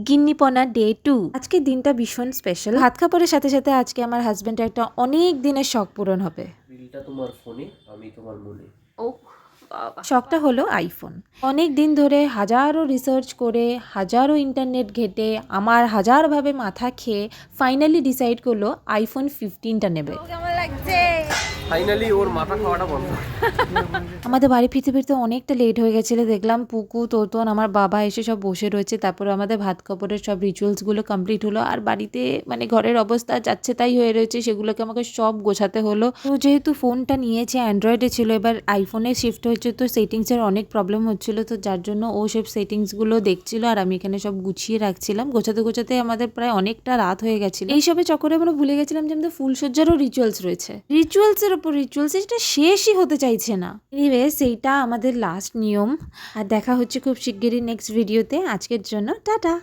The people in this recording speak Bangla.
গিন্নিপনা ডে 2। আজকে দিনটা ভীষণ স্পেশাল। ভাত খাবারের সাথে সাথে আজকে আমার হাজবেন্ডের একটা অনেক দিনের শখ পূরণ হবে। বিলটা তোমার ফোনে, আমি তোমার মনে। ও বাবা, শখটা হলো আইফোন। অনেক দিন ধরে হাজারো রিসার্চ করে, হাজারো ইন্টারনেট ঘেটে, আমার হাজারভাবে মাথা খেয়ে ফাইনালি ডিসাইড করলো আইফোন 15টা নেবে। কেমন লাগছে? ফাইনালি ওর মাথা খাওয়াটা বন্ধ। আমাদের বাড়ি ফিরতে ফিরতে অনেকটা লেট হয়ে গেছিলো। দেখলাম পুকু, তোতন, আমার বাবা এসে সব বসে রয়েছে। তারপর আমাদের ভাত কাপড়ের সব রিচুয়ালসগুলো কমপ্লিট হলো। আর বাড়িতে মানে ঘরের অবস্থা যাচ্ছে তাই হয়ে রয়েছে, সেগুলোকে আমাকে সব গোছাতে হলো। তো যেহেতু ফোনটা নিয়েছে অ্যান্ড্রয়েডে ছিল, এবার আইফোনে শিফট হয়েছে, তো সেটিংসের অনেক প্রবলেম হচ্ছিলো। তো যার জন্য ও সব সেটিংসগুলো দেখছিল আর আমি এখানে সব গুছিয়ে রাখছিলাম। গোছাতে গোছাতে আমাদের প্রায় অনেকটা রাত হয়ে গেছিলো। এইসবের চক্করে আমরা ভুলে গেছিলাম যে আমাদের ফুলসজ্জারও রিচুয়ালস রয়েছে। রিচুয়ালসের ওপর রিচুয়ালস, এটা শেষই হতে চাইছে না। এনিওয়ে, সেইটা আমাদের লাস্ট নিয়ম। আর দেখা হচ্ছে খুব শিগগিরই নেক্সট ভিডিওতে। আজকের জন্য টাটা।